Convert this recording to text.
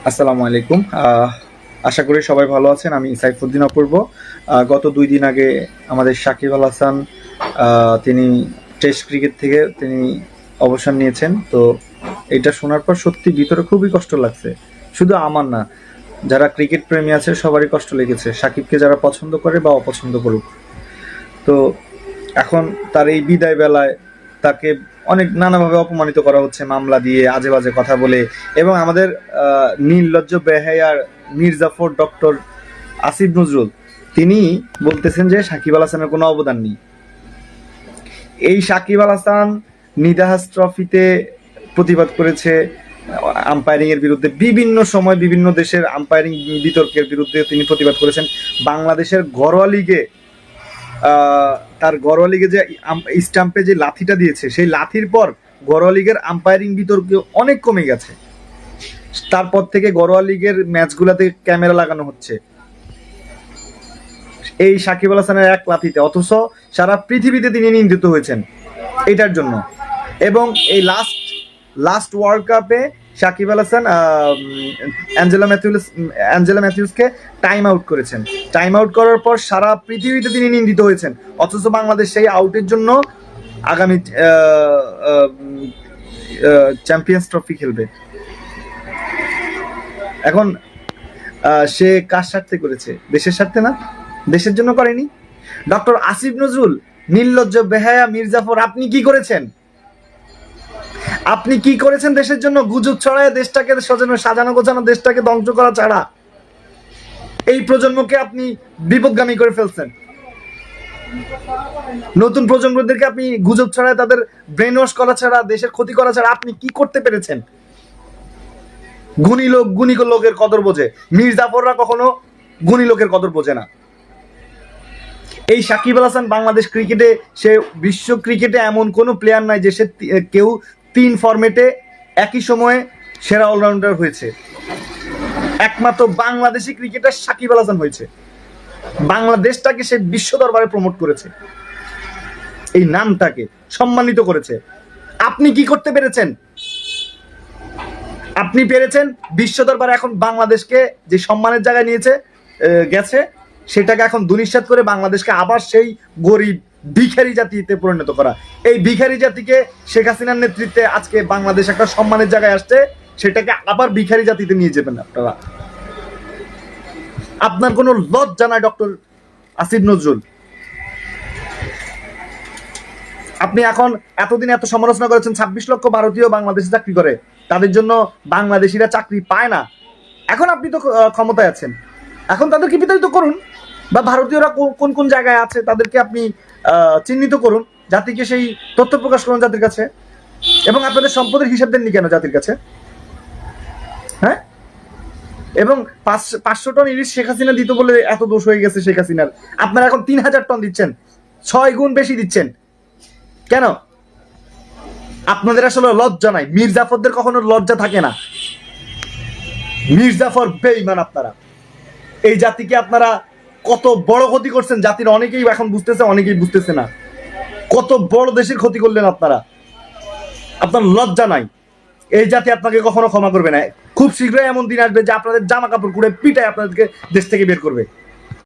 আসসালামু আলাইকুম। আশা করি সবাই ভালো আছেন। আমি সাইফুদ্দিন অপূর্ব। গত 2 দিন আগে আমাদের সাকিব আল হাসান তিনি টেস্ট ক্রিকেট থেকে তিনি অবসর নিয়েছেন। তো এটা শোনার পর সত্যি ভিতরে খুবই কষ্ট লাগছে। শুধু আমার না, যারা ক্রিকেট প্রেমী আছে সবারই কষ্ট লেগেছে, সাকিবকে যারা পছন্দ করে বা অপছন্দ করুক। তো এখন তার এই বিদায় বেলায় তাকে অনেক নানাভাবে অপমানিত করা হচ্ছে, মামলা দিয়ে, আজে বাজে কথা বলে। এবং আমাদের নির্লজ্জ বেহায়ার মির্জাফর ডক্টর আসিফ নজরুল তিনি বলতেছেন যে সাকিব আল হাসানের কোনো অবদান নেই। এই সাকিব আল হাসান নিদাহাস ট্রফিতে প্রতিবাদ করেছে আম্পায়ারিং এর বিরুদ্ধে, বিভিন্ন সময় বিভিন্ন দেশের আম্পায়ারিং বিতর্কের বিরুদ্ধে তিনি প্রতিবাদ করেছেন। বাংলাদেশের ঘরোয়া লিগে তার ঘরোয়া লিগে যে স্টাম্পে যে লাথিটা দিয়েছে, সেই লাথির পর ঘরোয়া লিগের আম্পায়ারিং বিতর্ক অনেক কমে গেছে। তারপর থেকে ঘরোয়া লিগের ম্যাচগুলোতে ক্যামেরা লাগানো হচ্ছে এই সাকিব আল হাসানের এক লাথিতে, অথচ সারা পৃথিবীতে তিনি নিন্দিত হয়েছেন এটার জন্য। এবং এই লাস্ট ওয়ার্ল্ড কাপে Shakib Al Hasan Angela ম্যাথিউসকে time out করেছেন। টাইম আউট করার পর সারা পৃথিবীতে তিনি নিন্দিত হয়েছেন, অথচ বাংলাদেশ সেই আউটের জন্য আগামী চ্যাম্পিয়ন্স ট্রফি খেলবে। এখন সে কার স্বার্থে করেছে? দেশের স্বার্থে না, দেশের জন্য করেনি। ডক্টর আসিফ নজরুল, নির্লজ্জ বেহায়া মির্জাফর, আপনি কি করেছেন? আপনি কি করেছেন দেশের জন্য? গুজব ছড়ায় দেশটাকে সাজানো গোছানো দেশটাকে ধ্বংস করা ছাড়া এই প্রজন্মকে আপনি বিপদগামী করে ফেলছেন। নতুন প্রজন্মদেরকে আপনি গুজব ছড়ায় তাদের ব্রেন ওয়াশ করা ছাড়া, দেশের ক্ষতি করা ছাড়া আপনি কি করতে পেরেছেন? গুণী লোকের কদর বোঝে, মির্জাফররা কখনো গুণী লোকের কদর বোঝে না। এই সাকিব আল হাসান বাংলাদেশ ক্রিকেটে, সে বিশ্ব ক্রিকেটে এমন কোনো প্লেয়ার নাই যে সে কেউ 3 ফরম্যাটে একই সময়ে সেরা অলরাউন্ডার হয়েছে। একমাত্র বাংলাদেশি ক্রিকেটার সাকিব আল হাসান হয়েছে। বাংলাদেশটাকে সে বিশ্ব দরবারে প্রমোট করেছে, এই নামটাকে সম্মানিত করেছে। আপনি কি করতে পেরেছেন? আপনি পেরেছেন বিশ্ব দরবারে এখন বাংলাদেশকে যে সম্মানের জায়গায় নিয়েছে গেছে, সেটাকে এখন দুনিশ্বাত করে বাংলাদেশকে আবার সেই গরিব ভিখারি জাতিতে পরিণত করা। এই ভিখারি জাতিকে শেখ হাসিনার নেতৃত্বে আজকে বাংলাদেশ একটা সম্মানের জায়গায় আসছে, সেটাকে আবার ভিখারি জাতিতে নিয়ে যাবেন আপনারা। আপনার কোনো লজ্জা নাই ডক্টর আসিফ নজরুল? আপনি এখন এতদিন এত সমালোচনা করেছেন, 26 লক্ষ ভারতীয় বাংলাদেশে চাকরি করে, তাদের জন্য বাংলাদেশিরা চাকরি পায় না। এখন আপনি তো ক্ষমতায় আছেন, এখন তাদেরকে বিতাড়িত করুন, বা ভারতীয়রা কোন কোন জায়গায় আছে তাদেরকে আপনি চিহ্নিত করুন, জাতিকে সেই তথ্য প্রকাশ করুন জাতির কাছে। এবং আপনাদের সম্পদের হিসাব দেননি কেন জাতির কাছে? হ্যাঁ, এবং 500 টন ইলিশ শেখ হাসিনা দিত বলে এত দোষ হয়ে গেছে শেখ হাসিনার, আপনারা এখন 3000 টন দিচ্ছেন, 6 গুণ বেশি দিচ্ছেন কেন? আপনাদের আসলে লজ্জা নাই। মির্জাফরদের কখনো লজ্জা থাকে না। মির্জাফর বেঈমান আপনারা। এই জাতিকে আপনারা কত বড় ক্ষতি করছেন, জাতির অনেকেই এখন বুঝতেছে, অনেকেই বুঝতেছে না। কত বড় দেশের ক্ষতি করলেন আপনারা, আপনার লজ্জা নাই। এই জাতি আপনাকে কখনো ক্ষমা করবে না। খুব শীঘ্রই এমন দিন আসবে যে আপনাদের জামা কাপড় খুঁড়ে পিটায় আপনাদেরকে দেশ থেকে বের করবে।